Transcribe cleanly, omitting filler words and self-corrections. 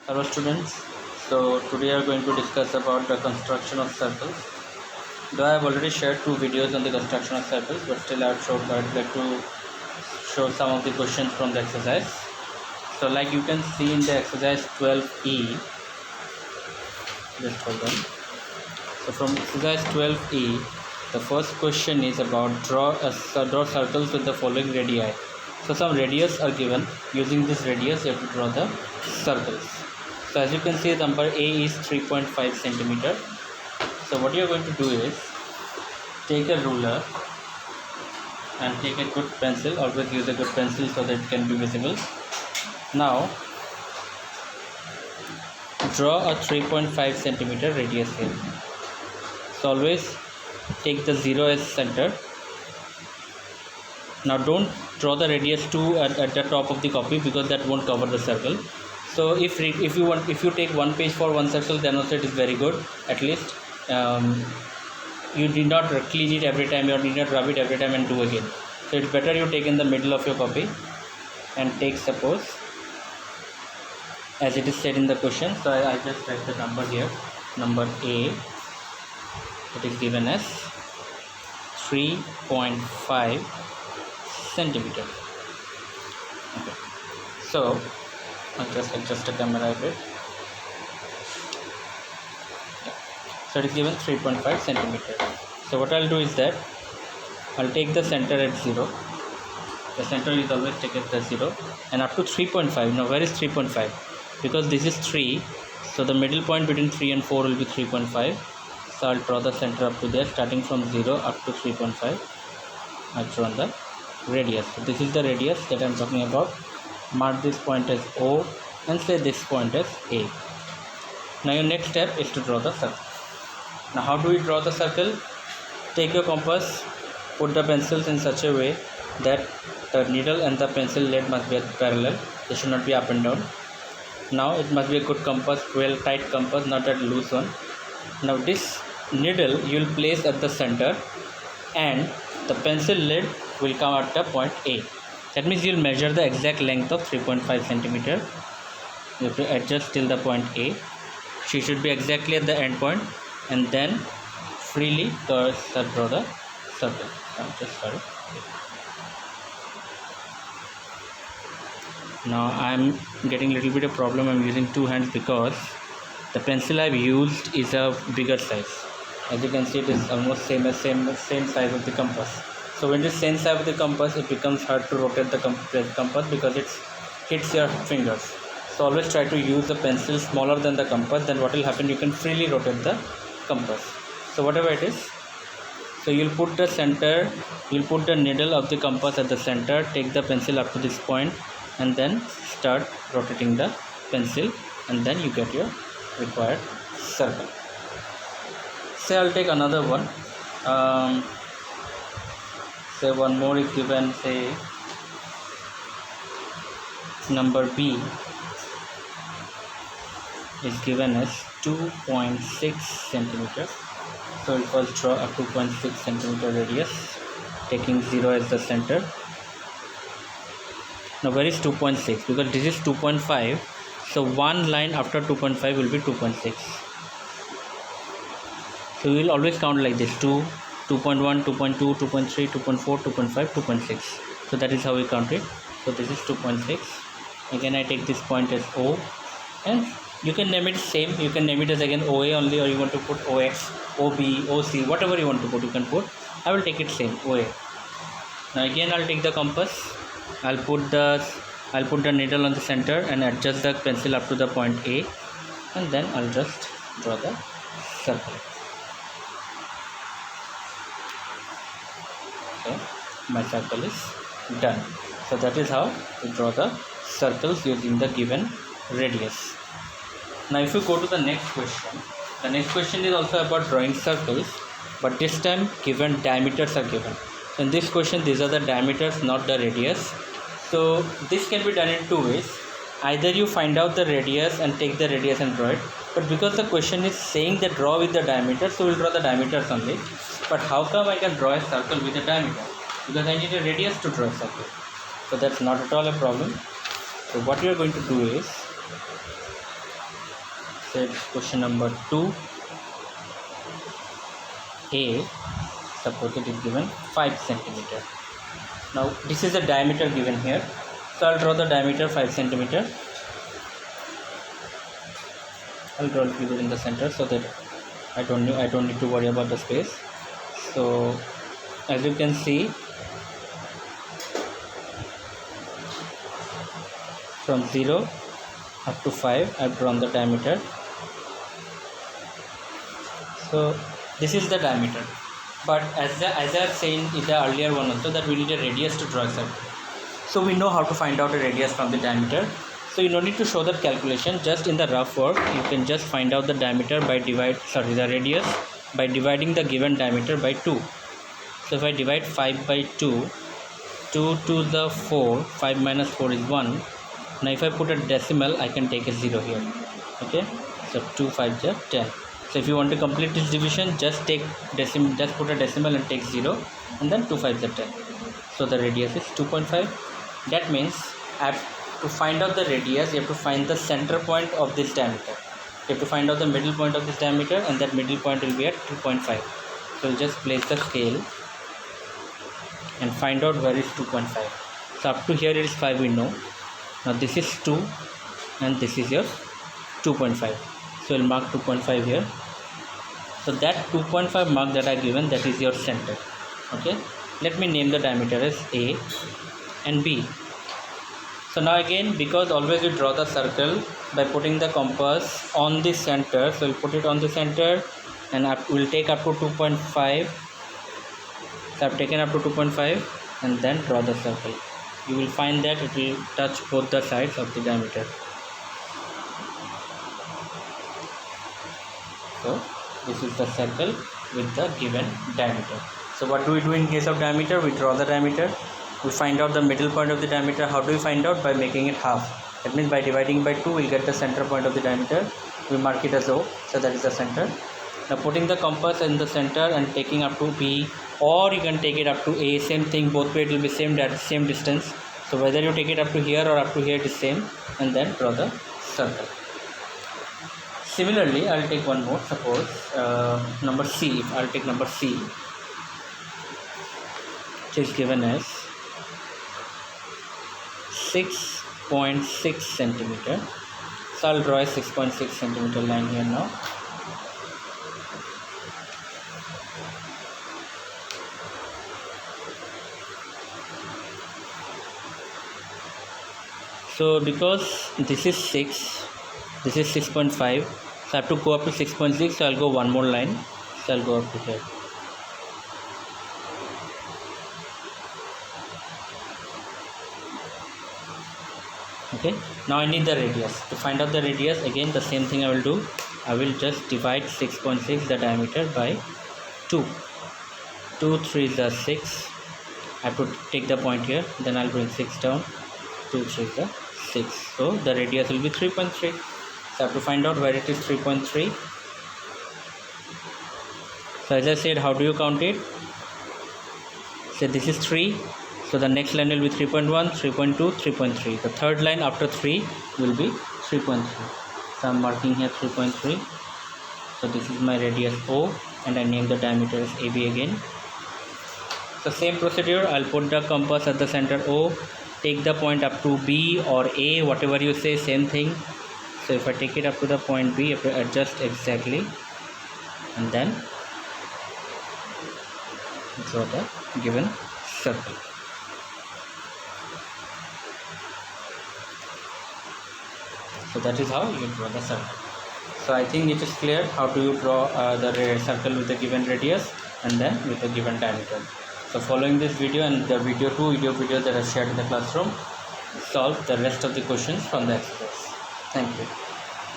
Hello students, so today we are going to discuss about the construction of circles. Though I have already shared two videos on the construction of circles, but still I'd like to show some of the questions from the exercise. So like you can see in the exercise 12E, just hold on. So from exercise 12E, the first question is about draw circles with the following radii. So some radius are given. Using this radius, you have to draw the circles. So as you can see, number A is 3.5 centimeter. So what you are going to do is take a ruler and take a good pencil. Always use a good pencil so that it can be visible. Now draw a 3.5 centimeter radius here. So always take the 0 as center. Now don't draw the radius 2 at the top of the copy because that won't cover the circle. So if you take one page for one circle, then also it is very good. At least you need not clean it every time, you need not rub it every time and do again. So it's better you take in the middle of your copy and take, suppose, as it is said in the question. So I just write the number here. Number A, it is given as 3.5 centimeter. Okay. So I'll just adjust the camera a bit. So it is given 3.5 centimeter. So what I'll do is that I'll take the center at 0. The center is always taken at 0 and up to 3.5. Now where is 3.5? Because this is 3, so the middle point between 3 and 4 will be 3.5. So I'll draw the center up to there, starting from 0 up to 3.5. I'll draw the radius. So this is the radius that I'm talking about. Mark this point as O and say this point as A. Now your next step is to draw the circle. Now how do we draw the circle? Take your compass, put the pencils in such a way that the needle and the pencil lead must be parallel. They should not be up and down. Now it must be a good compass, well tight compass, not that loose one. Now this needle you will place at the center and the pencil lead will come at the point A. That means you will measure the exact length of 3.5 centimeter. You have to adjust till the point A. She should be exactly at the end point and then freely draw the circle. Now I'm getting a little bit of problem. I'm using two hands because the pencil I've used is a bigger size. As you can see, it is almost same size of the compass. So when it is same size of the compass, it becomes hard to rotate the compass because it hits your fingers. So always try to use a pencil smaller than the compass. Then what will happen? You can freely rotate the compass. So whatever it is, so you'll put the needle of the compass at the center. Take the pencil up to this point and then start rotating the pencil, and then you get your required circle. Say I'll take another one. Say one more is given. Say number B is given as 2.6 centimeter. So it was draw a 2.6 centimeter radius, taking 0 as the center. Now where is 2.6? Because this is 2.5, so one line after 2.5 will be 2.6. So we will always count like this: 2, 2.1, 2.2, 2.3, 2.4, 2.5, 2.6. So that is how we count it. So this is 2.6. Again I take this point as O, and you can name it same. You can name it as again OA only, or you want to put OX, OB, OC, whatever you want to put, you can put. I will take it same, OA. Now again I'll take the compass. I'll put the needle on the center and adjust the pencil up to the point A, and then I'll just draw the circle. Okay, my circle is done. So that is how to draw the circles using the given radius. Now if you go to the next question is also about drawing circles, but this time given diameters are given. In this question, these are the diameters, not the radius. So this can be done in two ways. Either you find out the radius and take the radius and draw it, but because the question is saying that draw with the diameter, so we'll draw the diameters only. But how come I can draw a circle with a diameter? Because I need a radius to draw a circle. So that's not at all a problem. So what we are going to do is said question number 2 A, suppose it is given 5 centimeter. Now this is the diameter given here, so I'll draw the diameter 5 centimeter. I'll draw the figure in the center so that I don't need to worry about the space. So as you can see, from 0 up to 5 I've drawn the diameter. So this is the diameter, but as I have said in the earlier one also, that we need a radius to draw a circle. So we know how to find out a radius from the diameter. So you don't need to show that calculation. Just in the rough work, you can just find out the diameter by the radius by dividing the given diameter by 2. So if I divide 5 by 2, 2 to the 4, 5 minus 4 is 1. Now if I put a decimal, I can take a 0 here. Okay, so 2 5 is 10. So if you want to complete this division, just put a decimal and take 0, and then 2 5 is 10. So the radius is 2.5. That means to find out the radius, you have to find the center point of this diameter. You have to find out the middle point of this diameter, and that middle point will be at 2.5. So you just place the scale and find out where is 2.5. So up to here it is 5, we know. Now this is 2 and this is your 2.5. So we'll mark 2.5 here. So that 2.5 mark that I given, that is your center. Okay, let me name the diameter as A and B. So now again, because always we draw the circle by putting the compass on the center, so we'll put it on the center and we'll take up to 2.5. So I've taken up to 2.5 and then draw the circle. You will find that it will touch both the sides of the diameter. So this is the circle with the given diameter. So what do we do in case of diameter? We draw the diameter. We find out the middle point of the diameter. How do we find out? By making it half. That means by dividing by 2, we'll get the center point of the diameter. We mark it as O, so that is the center. Now putting the compass in the center and taking up to B, or you can take it up to A, same thing, both way it will be same distance. So whether you take it up to here or up to here, it is same, and then draw the circle. Similarly, I'll take one more. Suppose number C. I'll take number C, which is given as 6.6 centimeter. So I'll draw a 6.6 centimeter line here now. So because this is 6, this is 6.5, so I have to go up to 6.6, so I'll go one more line, so I'll go up to here. Okay, now I need the radius. To find out the radius, again the same thing I will do. I will just divide 6.6 the diameter by 2. 2 3 is 6. I have to take the point here, then I'll bring 6 down. 2 3 is 6. So the radius will be 3.3. So I have to find out where it is 3.3. So as I said, how do you count it? So this is 3. So the next line will be 3.1, 3.2, 3.3. The third line after 3 will be 3.3. So I'm marking here 3.3. So this is my radius O, and I name the diameter as AB again. So same procedure, I'll put the compass at the center O, take the point up to B or A, whatever you say, same thing. So if I take it up to the point B, I have to adjust exactly, and then draw the given circle. So that is how you draw the circle. So I think it is clear how do you draw the circle with the given radius and then with the given diameter. So following this video and the video that I shared in the classroom, solve the rest of the questions from the exercise. Thank you.